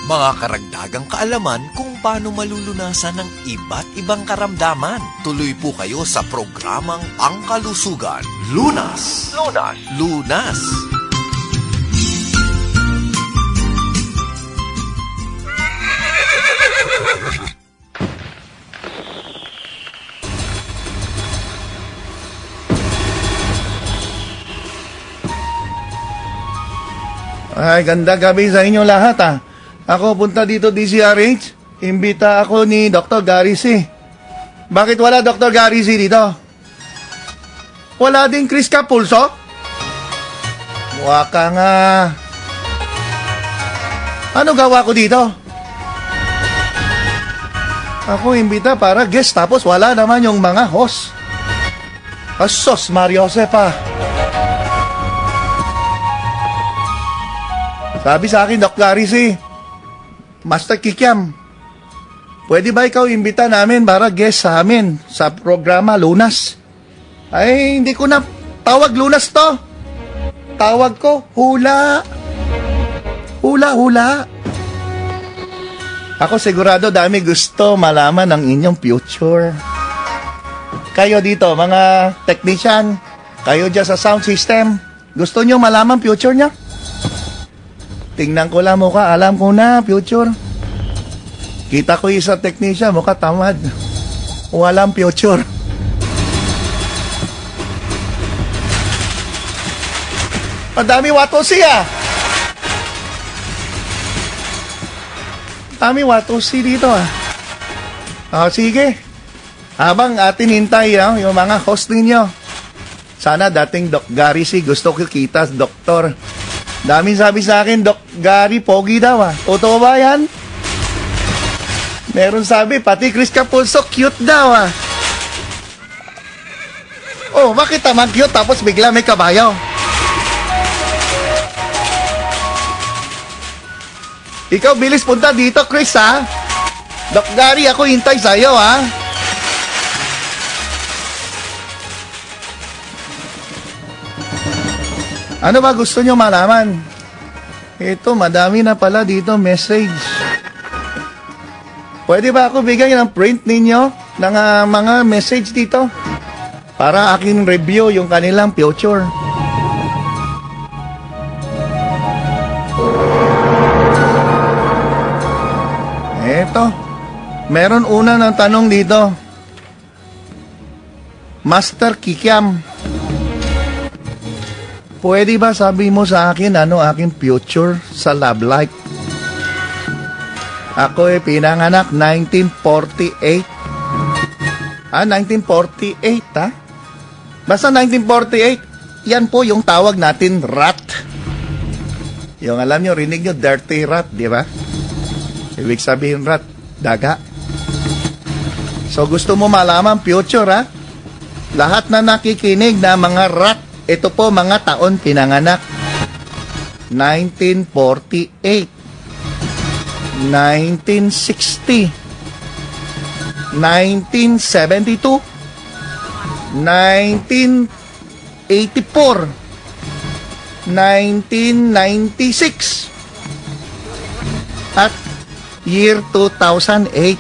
Mga karagdagang kaalaman kung paano malulunasan ng iba't ibang karamdaman. Tuloy po kayo sa programang Ang Kalusugan. Lunas! Lunas! Lunas! Ay, ganda gabi sa inyo lahat Ako punta dito DCRH. Imbita ako ni Dr. Gary C. Bakit wala Dr. Gary C dito? Wala din Chris Capulso? Mukha ka nga. Ano gawa ko dito? Ako imbita para guest tapos wala naman yung mga host. Asos, Mario Josepa. Sabi sa akin, Dr. Gary C, Master Kikiam, pwede ba ikaw imbita namin para guest sa amin sa programa Lunas? Ay, hindi ko na tawag Lunas to. Tawag ko, hula. Hula, hula. Ako sigurado dami gusto malaman ng inyong future. Kayo dito, mga technician, kayo dyan sa sound system, gusto nyo malaman future niya? Tingnan ko lang mukha, alam ko na, future. Kita ko isa technician, mukha tamad. Walang future. Madami watosi Dami watosi dito sige. Habang atin hintay yung mga host ninyo. Sana dating Doc Gary C, gusto ko kita, doktor. Daming sabi sa akin, Doc Gary, pogi daw Totoo ba yan? Meron sabi, pati Chris Capulso, cute daw Oh, bakit naman cute tapos bigla may kabayo? Ikaw, bilis punta dito, Chris Doc Gary, ako hintay sa'yo Ano ba gusto nyo malaman? Ito, madami na pala dito message. Pwede ba ako bigyan ng print ninyo ng mga message dito? Para aking review yung kanilang future. Eto, meron una ng tanong dito. Master Kikiam, pwede ba sabi mo sa akin ano aking future sa love life? Ako pinanganak 1948. 1948 Basta 1948. Yan po yung tawag natin rat. Yung alam nyo, rinig nyo, dirty rat, di ba? Ibig sabihin rat, daga. So gusto mo malaman future Lahat na nakikinig na mga rat, ito po mga taon pinanganak. 1948, 1960, 1972, 1984, 1996, at year 2008.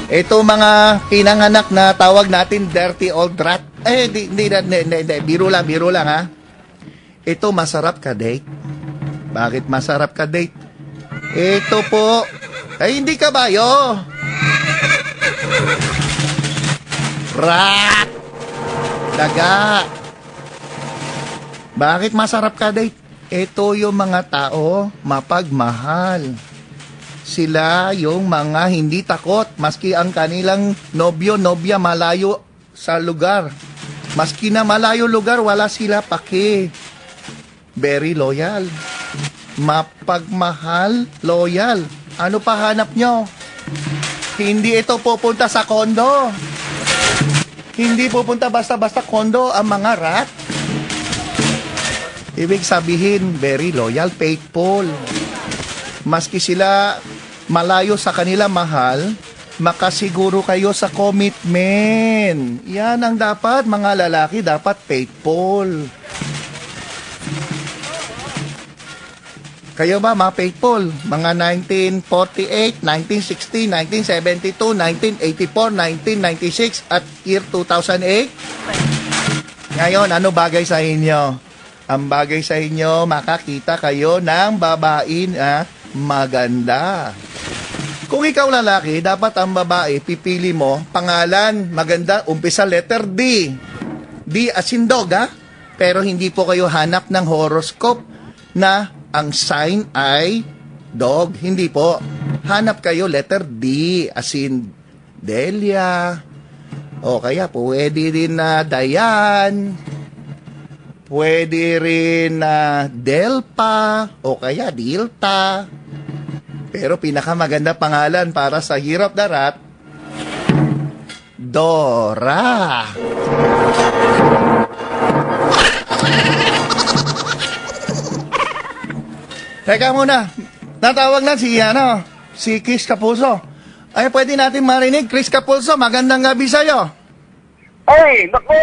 Ito mga pinanganak na tawag natin dirty old rat. Hindi, biro lang Ito masarap ka date. Bakit masarap ka date? Ito po, ay hindi kabayo. Rat! Daga! Bakit masarap ka date? Ito yung mga tao mapagmahal. Sila yung mga hindi takot maski ang kanilang nobyo-nobya malayo sa lugar. Maski na malayo lugar, wala sila paki. Very loyal. Mapagmahal, loyal. Ano pa hanap nyo? Hindi ito pupunta sa kondo. Hindi pupunta basta-basta kondo ang mga rat. Ibig sabihin, very loyal, faithful. Maski sila malayo sa kanila mahal, makasiguro kayo sa commitment. Yan ang dapat, mga lalaki, dapat faithful. Kayo ba, mga faithful? Mga 1948, 1960, 1972, 1984, 1996, at year 2008? Ngayon, ano bagay sa inyo? Ang bagay sa inyo, makakita kayo ng babae na maganda. Kung ikaw lalaki, dapat ang babae, pipili mo, pangalan, maganda, umpisa letter D. D as in dog, ha? Pero hindi po kayo hanap ng horoscope na ang sign ay dog. Hindi po. Hanap kayo letter D as in Delia. O kaya pwede rin na Dayan. Pwede rin na Delpa. O kaya Dilta. Pero pinakamaganda pangalan para sa Year of the Rat, Dora. Teka muna, natawag na si Chris Capulso. Ay, pwede natin marinig. Chris Capulso, magandang gabi sa'yo. Ay, naku,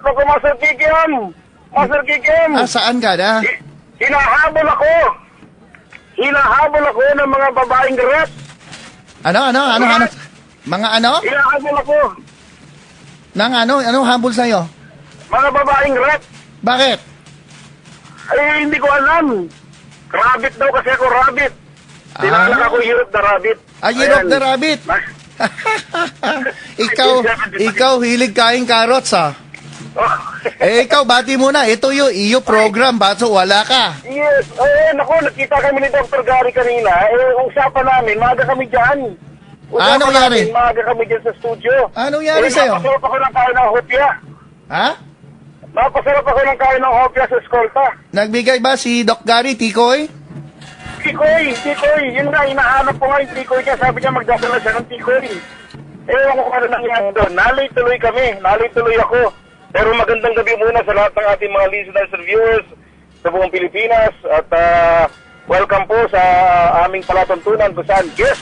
Master Kikiam. Master Kikiam. Saan ka na? Hinahabol ako ng mga babaeng rat. Ano? Mga ano? Hinahabol ako. Anong habol sa'yo? Mga babaeng rat. Bakit? Ay, hindi ko alam. Rabbit daw kasi ako, rabbit. Tinalak ako Year of the Rabbit. Year of the Rabbit. ikaw hilig kain carrots, ha? Ikaw, bati muna. Ito yung iyo program, baso wala ka. Yes. Naku, nakita kami ni Dr. Gary kanina. Usapan namin, maaga kami dyan. Anong nangyari? Maaga kami dyan sa studio. Anong nangyari sa'yo? Napasarap ako ng kain ng hopya. Ha? Napasarap ako ng kain ng hopya sa eskolta. Nagbigay ba si Doc Gary, Tikoy? Tikoy. Yun nga, hinahanap ko nga yung Tikoy niya. Sabi niya magdasal na siya ng Tikoy. Ewan ko kung ano nangyari doon. Nalay-tuloy kami. Nalay-tuloy ako. Pero magandang gabi muna sa lahat ng ating mga listeners and viewers sa buong Pilipinas. At welcome po sa aming palatuntunan kung saan guest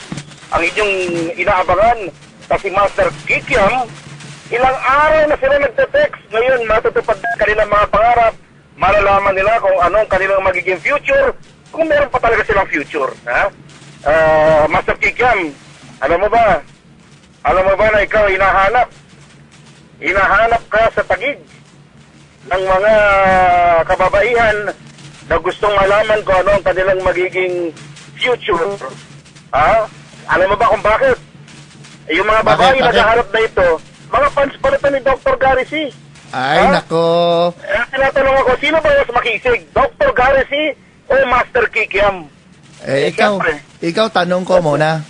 ang inyong inaabangan kasi Master Kikiam. Ilang araw na sila nagte-text. Ngayon, matutupad na kanilang mga pangarap. Malalaman nila kung anong kanilang magiging future. Kung meron pa talaga silang future. Ha? Master Kikiam, alam mo ba na ikaw hinahanap ka sa tagig ng mga kababaihan na gustong malaman kung ano ang kanilang magiging future. Ha? Alam mo ba kung bakit? Yung mga babae na naghahanap na ito, mga fans pala ito ni Dr. Gary C. Ay, nako. Tinatanong ako, sino ba mas makisig? Dr. Gary C o Master Kikiam? Ikaw, tanong ko muna.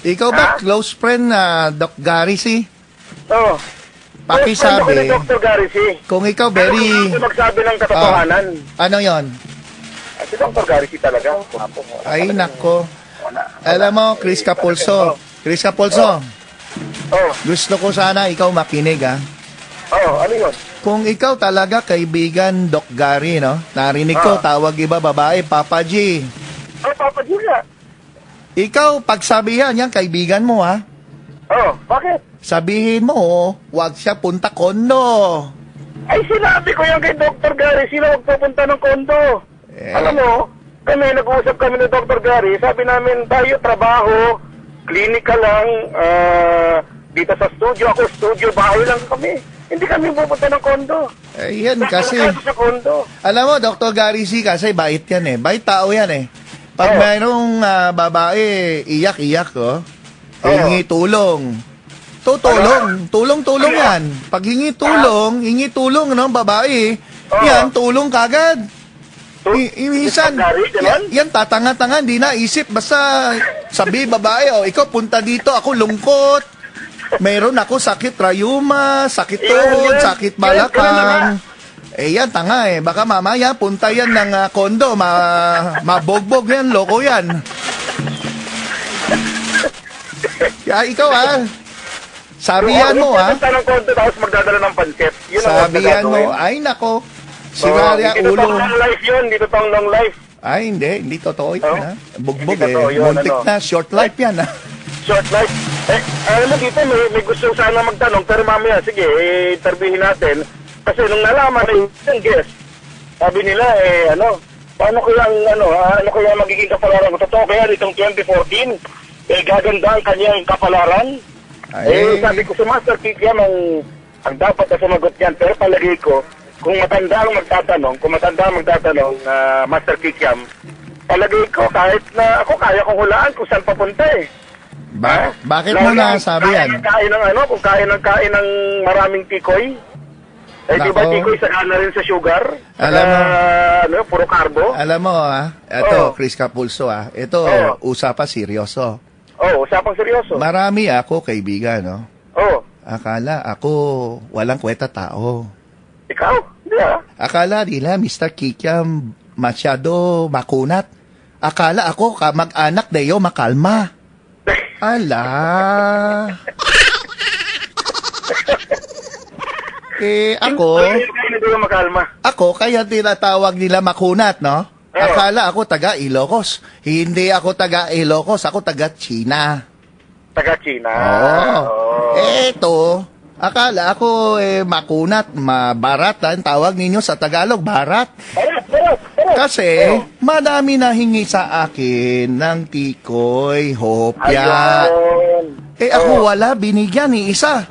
Ikaw ba close friend na Doc Gary C? Oo. Pakisabi, Dr. Gary C. Kung ikaw very... Ano magsabi ng katotohanan? Ano yon? Si Dr. Gary C talaga. Ay, nako. Alam mo, Chris Capulso. Gusto ko sana ikaw makinig, ha? Ano yun? Kung ikaw talaga kaibigan Doc Gary, no? Narinig ko, tawag iba babae, Papa G. Papa G nga. Ikaw, pagsabihan yan, kaibigan mo, ha? Bakit? Sabihin mo, wag siya punta kondo. Ay, sinabi ko yan kay Dr. Gary, sila wag pupunta ng kondo. Alam mo, nag-uusap kami ni Dr. Gary, sabi namin, tayo trabaho, klinika lang, dito sa studio, ako studio, bahay lang kami. Hindi kami pupunta ng kondo. Yan kasi, sa kondo. alam mo, Dr. Gary C, kasi bait yan eh. Bait tao yan eh. Pag mayroong babae, iyak-iyak, hingi tulong. Tulong yan. Pag hingi tulong, babae, yan, tulong kagad. Minsan, yan, tatanga-tanga, hindi naisip. Basta, sabi, babae, ikaw punta dito, ako lungkot. Meron ako sakit rayuma, sakit tuhod, sakit balakang. Yan, tanga eh. Baka mamaya, punta yan ng kondo, mabogbog yan, loko yan. Kaya ikaw, sabihan mo, Punta ng kondo, tapos magdadala ng pancet. Sabihan mo, ay nako. Sirarya ulo. Dito pang long life. Ay, hindi totoo yan, Bugbog muntik na, short life yan, Short life. Alam mo dito, may gusto sana magtanong, pero mamaya, sige, interviewin natin. Kasi nung nalaman na yung guest, sabi nila, paano kaya ano kaya magiging kapalaran ko? Totoo kaya nitong 2014, gaganda ang kanyang kapalaran? Sabi ko sa Master Kikiam ang dapat na sumagot yan. Pero palagay ko, kung matanda ang magtatanong, Master Kikiam, palagay ko kahit na ako kaya kong hulaan kung saan papunta eh. Bakit mo nasabi yan? Kung kain ng maraming tikoy. Di ba tikoy saka na rin sa sugar? Alam mo, puro carbo? Alam mo ito, Chris Capulso ito, usapang seryoso. Usapang seryoso. Marami ako kaibigan, no? Akala ako walang kwenta tao. Ikaw? Hindi Akala nila, Mr. Kikiam, masyado makunat. Akala ako mag-anak dayo makalma. Ala. Ako kaya tinatawag nila makunat, no? Akala ako taga Ilocos. Hindi ako taga Ilocos, ako taga China. Taga China? Eto, akala ako makunat, mabarat. Ang tawag ninyo sa Tagalog, barat. Kasi madami na hingi sa akin ng tikoy, hopya. Ako wala, binigyan ni isa.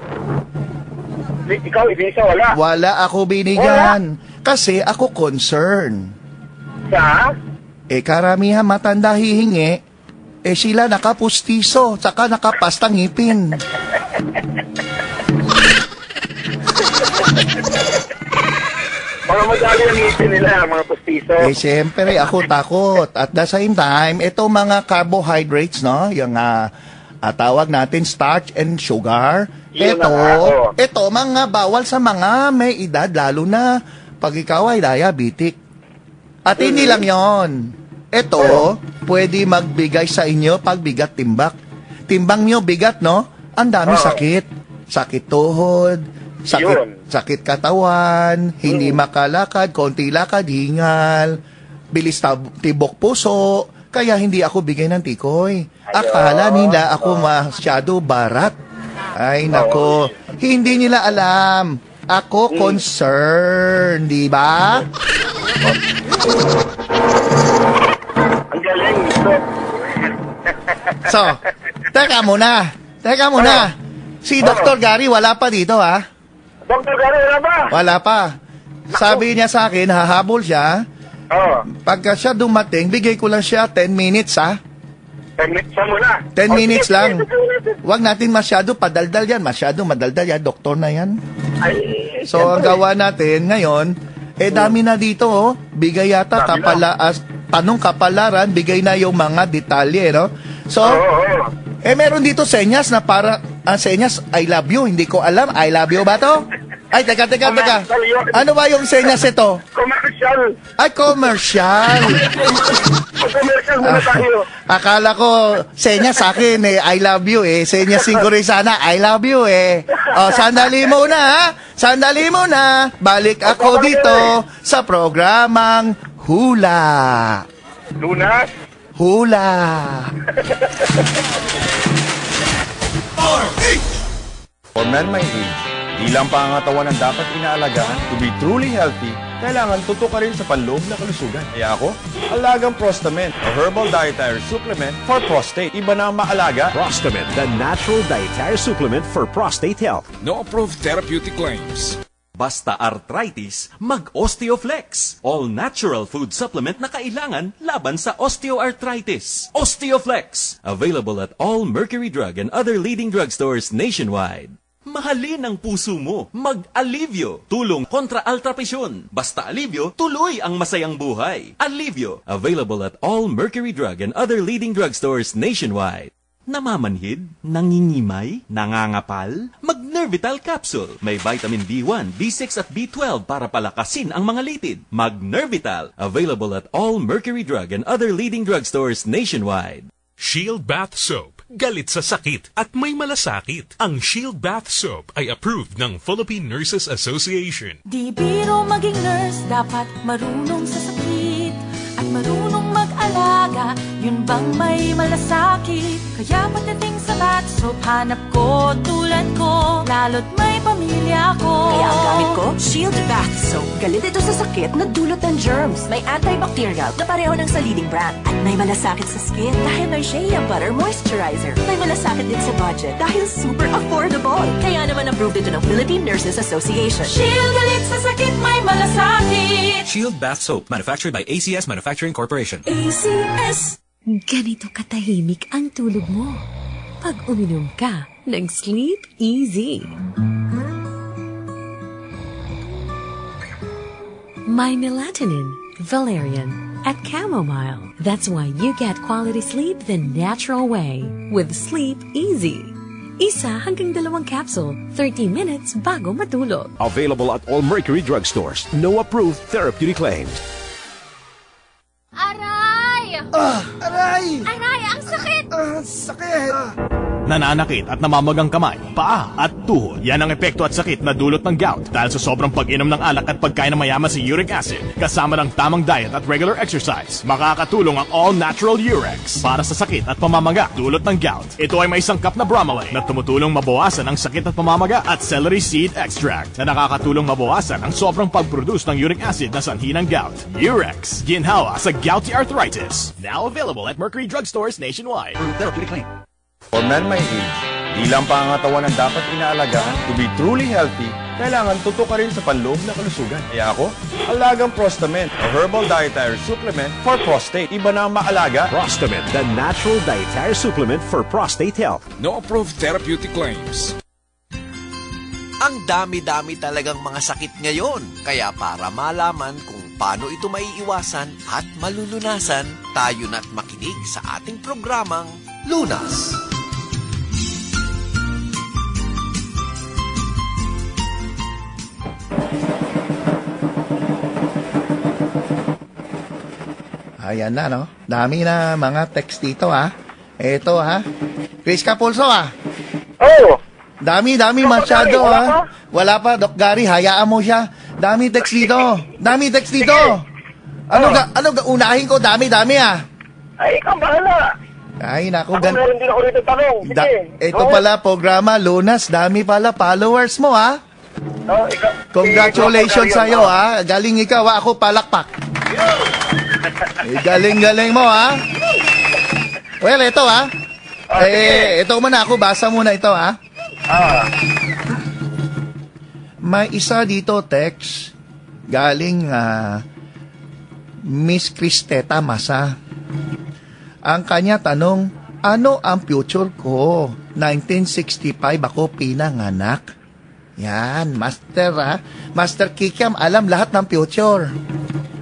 Ikaw, isa wala? Wala ako binigyan. Kasi ako concern. Sa? Karamihan matanda hihingi. Sila nakapustiso, saka nakapastang ngipin. Mga madali ang ngipin nila, mga pustiso. Siyempre, ako takot. At the same time, ito mga carbohydrates, no? Yung tawag natin starch and sugar. Ito, mga bawal sa mga may edad, lalo na pag ikaw ay diabetic. At hindi lang yon. Ito, pwede magbigay sa inyo pag bigat timbak. Timbang nyo bigat, no? Ang dami sakit. Sakit tuhod, sakit katawan, hindi makalakad, konti lakad, hingal, bilis tibok puso. Kaya hindi ako bigay ng tikoy. Akala nila ako masyado barat. Ay, nako. Hindi nila alam. Ako concerned, di ba? Ang galing ito. So, teka muna. Si Dr. Gary wala pa dito, ha? Dr. Gary, wala ba? Wala pa. Sabi niya sa akin, hahabol siya. Pagka siya dumating, bigay ko lang siya 10 minutes, ha? 10 minutes muna. 10 minutes lang. Huwag natin masyado padaldal yan. Masyado madaldal yan. Doktor na yan. So, ang gawa natin ngayon, dami na dito, oh. Bigay yata tanong kapalaran, bigay na yung mga detalye, no? So, meron dito senyas na para, senyas, I love you. Hindi ko alam, I love you ba to? Ay, teka. Ano ba yung senyas ito? Commercial. Ay, commercial. Commercial muna tayo. Akala ko, senyas sa akin, I love you, Senyasin ko rin sana, I love you, sandali muna, ha? Sandali muna. Balik ako dito sa programang Hula. Lunas? Hula. For men my age, di lang pangangatawan ang dapat inaalagaan. To be truly healthy, kailangan tutok ka rin sa panloob na kalusugan. Kaya ako, Alagang Prostamen, a herbal dietary supplement for prostate. Iba na ang maalaga. Prostamen, the natural dietary supplement for prostate health. No approved therapeutic claims. Basta arthritis, mag-Osteoflex. All-natural food supplement na kailangan laban sa osteoarthritis. Osteoflex. Available at all Mercury Drug and other leading drugstores nationwide. Mahalin ang puso mo. Mag-Alivio. Tulong kontra altrapresyon. Basta Alivio, tuloy ang masayang buhay. Alivio. Available at all Mercury Drug and other leading drugstores nationwide. Namamanhid? Nangingimay? Nangangapal? Mag-Nervital Capsule. May vitamin B1, B6 at B12 para palakasin ang mga litid. Mag-Nervital. Available at all Mercury Drug and other leading drugstores nationwide. Shield Bath Soap. Galit sa sakit at may malasakit. Ang Shield Bath Soap ay approved ng Philippine Nurses Association. Di biro maging nurse, dapat marunong sa sakit at marunong mag-alaga Yun bang may malasakit? Kaya pagdating sa bath soap, hanap ko tulad ko, lalo't may pamilya ko. Kaya ang gamit ko, Shield Bath Soap. Galit ito sa sakit na dulot ng germs. May antibacterial na pareho ng sa leading brand. At may malasakit sa skin dahil may Shea Butter Moisturizer. May malasakit din sa budget dahil super affordable. Kaya naman approved ito ng Philippine Nurses Association. Shield galit sa sakit, may malasakit. Shield Bath Soap, manufactured by ACS Manufacturing Corporation. ACS. Ganito katahimik ang tulog mo pag uminom ka ng Sleep Easy. My melatonin, valerian, at chamomile. That's why you get quality sleep the natural way with Sleep Easy. Isa hanggang 2 capsule, 30 minutes bago matulog. Available at all Mercury drugstores. No approved therapeutic claims. Aray! Aray! Aray, ang sakit! Sakit! Nananakit at namamagang kamay, paa at tuhod. Yan ang epekto at sakit na dulot ng gout dahil sa sobrang pag-inom ng alak at pagkain na mayaman sa uric acid. Kasama ng tamang diet at regular exercise, makakatulong ang all-natural Urex para sa sakit at pamamaga dulot ng gout. Ito ay may sangkap na bromelain na tumutulong mabawasan ang sakit at pamamaga at celery seed extract na nakakatulong mabawasan ang sobrang pag-produce ng uric acid na sanhi ng gout. Urex, ginhawa sa gouty arthritis. Now available at Mercury drugstores nationwide. Therapeutic claim. For men my age, di lang pangangatawan ang dapat inaalagaan. To be truly healthy, kailangan tutok ka rin sa panloob na kalusugan. Kaya ako, alagang Prostament, a herbal dietary supplement for prostate. Iba na ang maalaga. Prostament, the natural dietary supplement for prostate health. No approved therapeutic claims. Ang dami-dami talagang mga sakit ngayon. Kaya para malaman kung paano ito maiiwasan at malulunasan, tayo na't makinig sa ating programang Lunas. Ayan na, no? Dami na mga text dito, ha? Ito, ha? Chris Capulso, ha? Oo. Dami masyado, ha? Wala pa, Doc Gary, hayaan mo siya. Dami text dito. Ano unahin ko? Dami, ha? Ay, ikaw bahala. Ay, naku. Meron din ako rito tanong. Ito pala, programa, Lunas. Dami pala followers mo, ha? Congratulations sa'yo, ha? Galing ikaw, ha? Ako palakpak. Galing mo, ha? Well, ito, ha? Ito muna ako. Basa muna ito, ha? May isa dito, text. Galing, Miss Cristeta Masa. Ang kanya tanong, ano ang future ko? 1965 ako pinanganak. Yan, Master, ha? Master Kikiam, alam lahat ng future.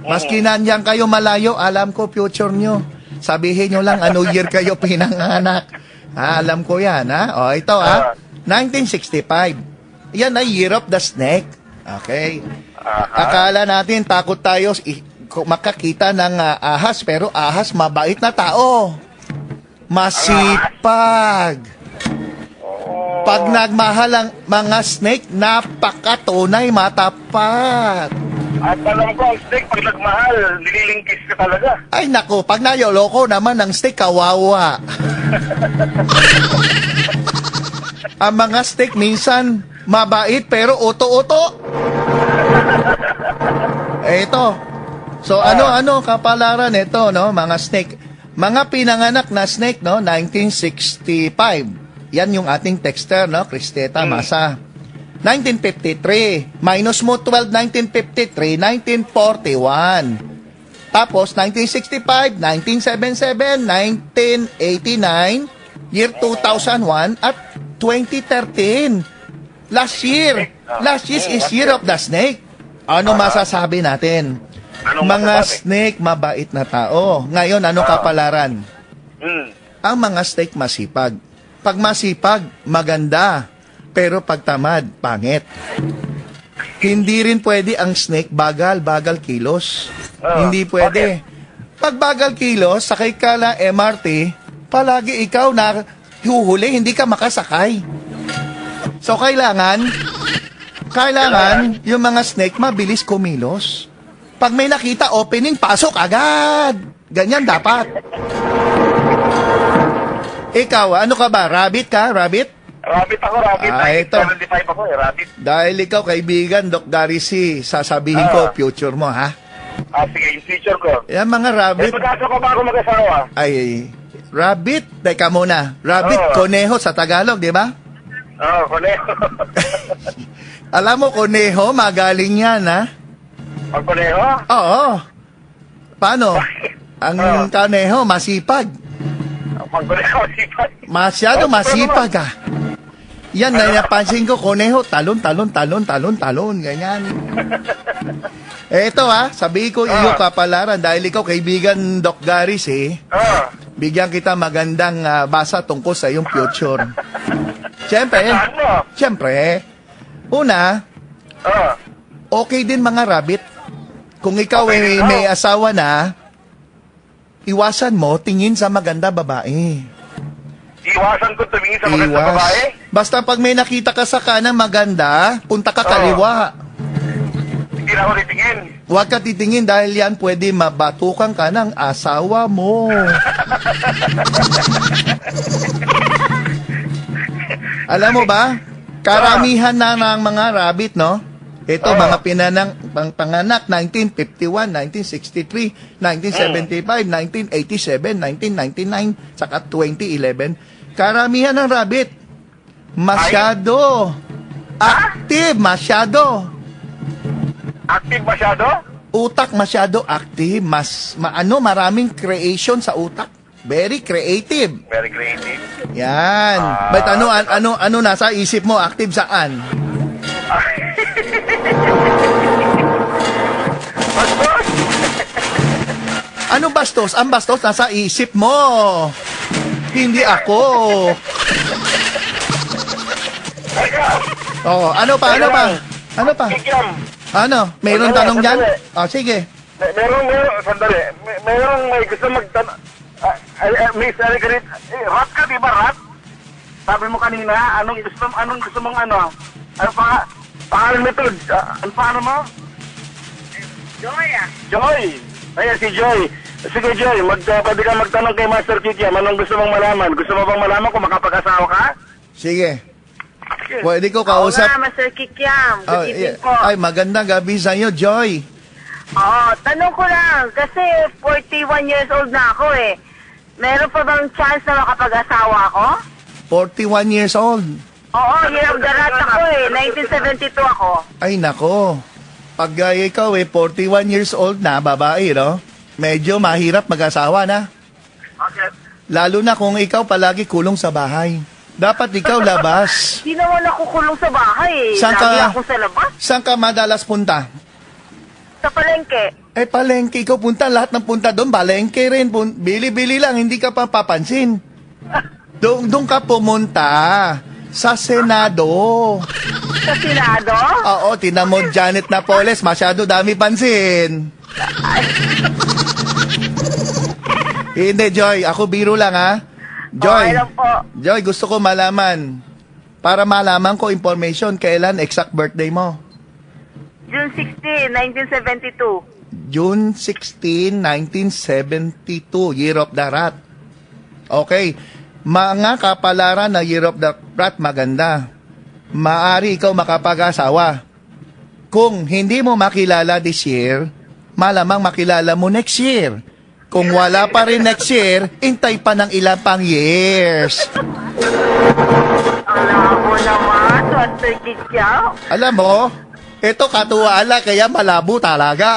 Maski nandiyan kayo malayo, alam ko future nyo. Sabihin nyo lang, ano year kayo pinanganak. Alam ko yan, ha? O, ito, ha? 1965. Yan ay Year of the Snake. Okay? Akala natin, takot tayo makakita ng ahas, pero ahas mabait na tao. Masipag. Pag nagmahal ang mga snake, napakatunay, matapat. At alam ko, ang snake, pag nagmahal, nililingkis ka talaga. Ay nako, pag nayoloko naman ng snake, kawawa. Ang mga snake minsan mabait pero uto-uto. Ito. So ano kapalaran ito, no, mga snake. Mga pinanganak na snake, no, 1965. Yan yung ating texter, no, Cristeta Masa. 1953, minus mo 12, 1953, 1941. Tapos 1965, 1977, 1989, year 2001 at 2013. Last year is Year of the Snake. Ano masasabi natin? Mga snake, mabait na tao. Ngayon, ano kapalaran? Ang mga snake masipag. Pag masipag, maganda. Pero pag tamad, pangit. Hindi rin pwede ang snake bagal kilos. Hindi pwede. Pag bagal kilos, sakay ka na MRT, palagi ikaw na huhuli, hindi ka makasakay. So, kailangan yung mga snake mabilis kumilos. Pag may nakita opening, pasok agad. Ganyan dapat. Ikaw, ano ka ba? Rabbit ka? Rabbit? Rabbit ako, rabbit. Ito. 75 ako rabbit. Dahil ikaw, kaibigan, Doc Gary C., sasabihin ko, future mo, ha? Sige, yung future ko. Yan, mga rabbit. Magkasa ko ba ako mag-asawa? Ay, rabbit. Teka muna. Rabbit, koneho sa Tagalog, di ba? Koneho. Alam mo, koneho, magaling yan, ha? Ang koneho? Oo. Paano? Ang koneho, masipag. Ang koneho, masipag? Masyado masipag, ha? Yan, napansin ko, koneho, talon, ganyan. Eto, ha, sabihin ko iyo kapalaran, dahil ikaw kaibigan Doc Garis, bigyan kita magandang basa tungkol sa iyong future. Siyempre, una, okay din mga rabbit. Kung ikaw may asawa na, iwasan mo tingin sa maganda babae. Iwasan ko tumingin sa maganda babae? Basta pag may nakita ka sa kanan maganda, punta ka kaliwa. Hindi na ako titingin. Huwag ka titingin dahil yan pwede mabatukan ka ng asawa mo. Alam mo ba, karamihan na ng mga rabbit, no? Ito, mga panganak, 1951, 1963, 1975, 1987, 1999, saka 2011. Karamihan ng rabbit, masyado active, masyado. Active masyado? Utak masyado active, maraming creation sa utak. Very creative. Very creative. Yan. But ano nasa isip mo? Active saan? Bastos? Ano bastos? Ang bastos nasa isip mo. Hindi ako. Ano pa? Ano? Mayroon tanong dyan? Sige. Sandali. Mayroong may gusto magtanong. May sari ka rin. Rat ka, di ba, rat? Sabi mo kanina, anong gusto mong ano? Ano pa? Pangalan nito? Ano pa mo? Joy. Ayan, si Joy. Sige, Joy, pwede ka magtanong kay Master Kikiam. Anong gusto mong malaman? Gusto mo bang malaman kung makapag-asawa ka? Sige. Pwede ko kausap. Oo nga, Master Kikiam. Good evening po. Ay, magandang gabi sa iyo, Joy. Oo, tanong ko lang, kasi 41 years old na ako eh. Meron pa bang chance na makapag-asawa ako? 41 years old. Oo, year of the rat ako eh. 1972 ako. Ay, nako. Pag ikaw 41 years old na, babae, no? Medyo mahirap mag-asawa na. Okay. Lalo na kung ikaw palagi kulong sa bahay. Dapat ikaw labas. Hindi naman ako kulong sa bahay eh. Lagi ako sa labas. Saan ka madalas punta? Sa palengke. Palengke. Ikaw punta, lahat ng punta doon, palengke rin. Bili-bili lang, hindi ka pa papansin. Doon ka pumunta. Sa Senado. Sa Senado? Oo, tinan mo Janet Napoles, masyado dami pansin. Hindi, Joy, ako biro lang, ha? Joy, Joy, gusto ko malaman. Para malaman ko information, kailan exact birthday mo? June 16, 1972. June 16, 1972, Year of the Rat. Okay. Mga kapalaran na Year of the Rat, maganda. Maari ikaw makapag-asawa. Kung hindi mo makilala this year, malamang makilala mo next year. Kung wala pa rin next year, intay pa ng ilang pang years. Alam mo naman, Master Kikiam. Alam mo, ito katuwala kaya malabo talaga.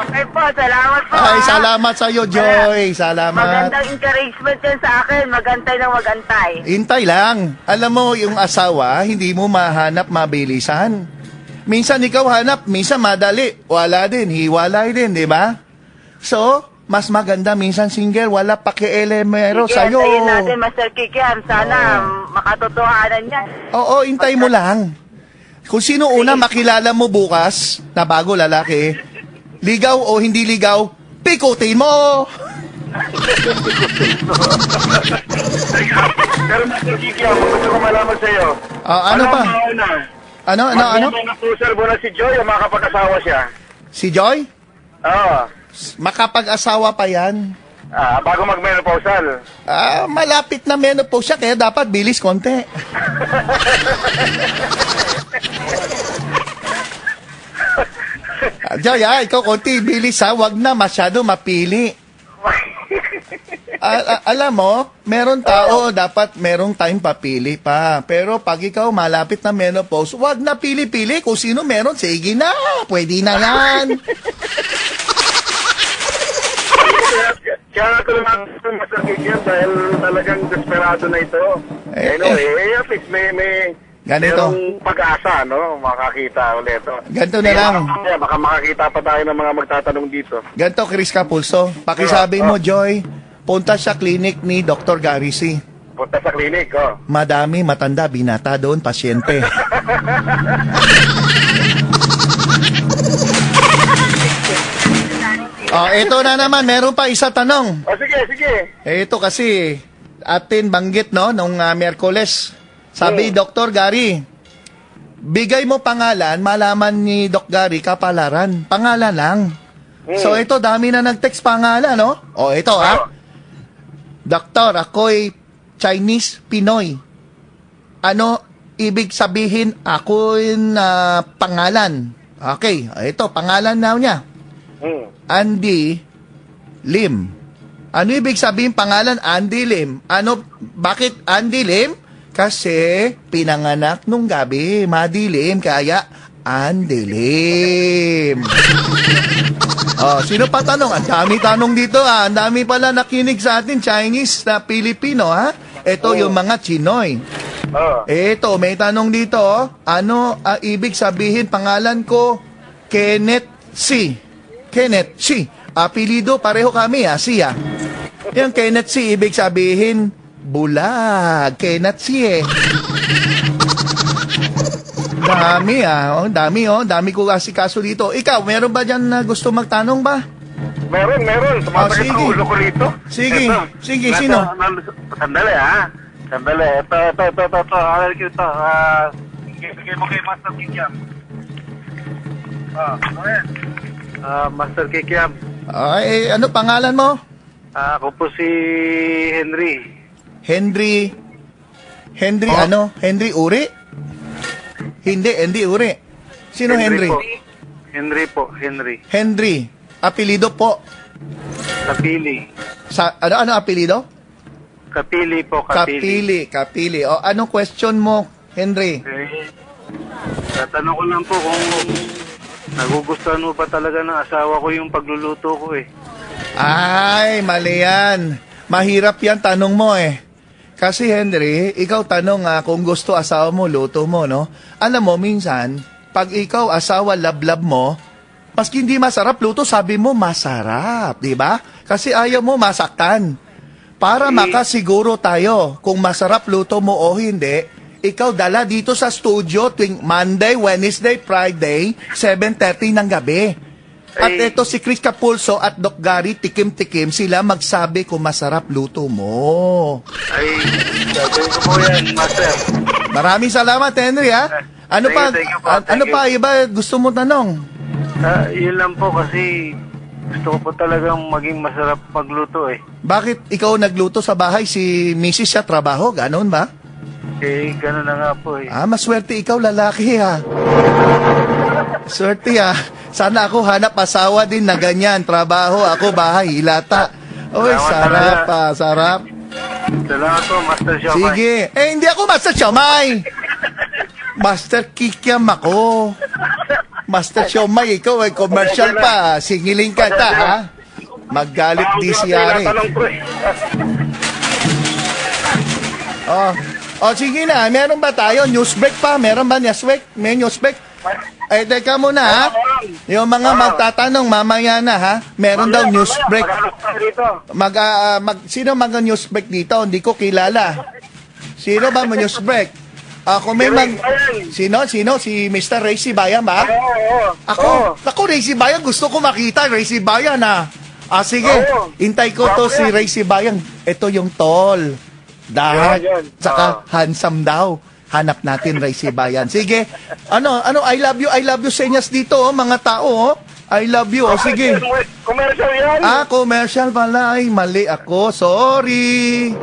Okay po, salamat po. Ay, salamat sa iyo, Joy. Salamat. Magandang encouragement yan sa akin. Magantay ng magantay. Hintay lang. Alam mo, yung asawa, hindi mo mahanap mabilisan. Minsan ikaw hanap, minsan madali. Wala din, hiwalay din, di ba? So, mas maganda minsan single, wala pakialamero sa'yo. Sige, antayin natin, Master Kikiam. Sana makatotohanan yan. Oo, hintay mo lang. Kung sino una makilala mo bukas, na bago lalaki, ligaw o hindi ligaw, pikutin mo! Pero Master Kikiam, gusto ko malaman sa'yo. Ano pa? Ano? Mag-puser mo na si Joy o makapag-asawa siya? Si Joy? Oo. Makapag-asawa pa yan. Bago mag-menopausal. Malapit na menopause siya, kaya dapat bilis konti. Joy, ikaw konti bilis ha, wag na masyado mapili. Alam mo, meron tao, dapat merong time papili pa. Pero pag ikaw malapit na menopause, wag na pili-pili. Kung sino meron, sige na, pwede na yan. Kaya nga tulungan ko masakit yan dahil talagang desperado na ito. At least may merong pag-asa, no? Makakita ulit. Ganito na lang. Baka makakita pa tayo ng mga magtatanong dito. Ganito, Chris Capulso. Pakisabi mo, Joy, punta sa clinic ni Dr. Gary C. Punta sa clinic, Madami, matanda, binata doon, pasyente. Ito na naman, meron pa isa tanong. Sige. Ito kasi, atin banggit, no, nung Miyerkules. Sabi, Dr. Gary, bigay mo pangalan, malaman ni Doc Gary, kapalaran. Pangalan lang. So, ito, dami na nag-text pangalan, no? Ito, Doktor, ako'y Chinese Pinoy. Ano ibig sabihin ako'y pangalan? Okay, ito, pangalan na niya. Andy Lim. Ano ibig sabihin pangalan Andy Lim? Bakit Andy Lim? Kasi pinanganak nung gabi, madilim, kaya Andy Lim. Sino pa tanong? Ang dami tanong dito, Ang dami pala nakinig sa atin, Chinese na Pilipino, Ito yung mga Chinoy. Ito, may tanong dito, Ano ibig sabihin pangalan ko? Kenneth C. Kenneth C. Apelido, pareho kami, siya. Yung Kenneth C, ibig sabihin, bulag. Kenneth C, Dami, Dami ko kasi kaso dito. Ikaw, meron ba dyan na gusto magtanong ba? Meron. Tumatakit ang ulo ko rito. Sige, sino? Sandali, Sandali. Ito. Aral ko ito. Bigay mo kay Master Kikiam. Master Kikiam. Ano pangalan mo? Ako po si Henry. Henry ano? Henry Uri? Hindi Uri. Sino Henry? Henry po. Henry. Apelido po? Kapili. Ano apelido? Kapili po. Kapili. Anong question mo, Henry? Tatanong ko lang po kung nagugustuhan mo pa talaga ng asawa ko yung pagluluto ko Ay, mali yan. Mahirap yan tanong mo Kasi Henry, ikaw tanong kung gusto asawa mo, luto mo, no? Alam mo, minsan, pag ikaw asawa, love mo, paski hindi masarap luto, sabi mo masarap, di ba? Kasi ayaw mo masaktan. Para makasiguro tayo kung masarap luto mo o hindi, ikaw dala dito sa studio tuwing Monday, Wednesday, Friday, 7:30 ng gabi. At ito si Chris Capulso at Doc Gary, tikim-tikim, sila magsabi kung masarap luto mo. Gagawin ko po yan, Master. Maraming salamat, Henry, Ano pa iba gusto mo tanong? Yun lang po kasi gusto ko po talagang maging masarap magluto Bakit ikaw nagluto sa bahay, si Mrs. siya trabaho, ganon ba? Ganon na nga po maswerte ikaw lalaki Swerte Sana ako hanap asawa din na ganyan. Trabaho, ako bahay, hilata. Uy, sarap sarap. Salamat po, Master Siomay. Sige. Hindi ako Master Siomay. Master Kikiam ako. Master Siomay, ikaw commercial pa. Singiling ka Maggalit di si Yari. Sige na. Meron ba tayo? News break pa? Meron ba news break? May news break? Teka muna Yung mga magtatanong mamaya na Meron daw news break. Sino mag-news break dito? Hindi ko kilala. Sino ba mag-news break? Kung may Sino? Si Mr. Ray Sibayan ba? Ako Ray Sibayan. Gusto ko makita Ray Sibayan sige. Intay ko to si Ray Sibayan. Ito yung tall. Saka handsome daw. Hanap natin Ray Sibayan. Sige. Ano, I love you senyas dito, mga tao. I love you. O, sige. Commercial yan. Commercial pala. Ay, mali ako. Sorry.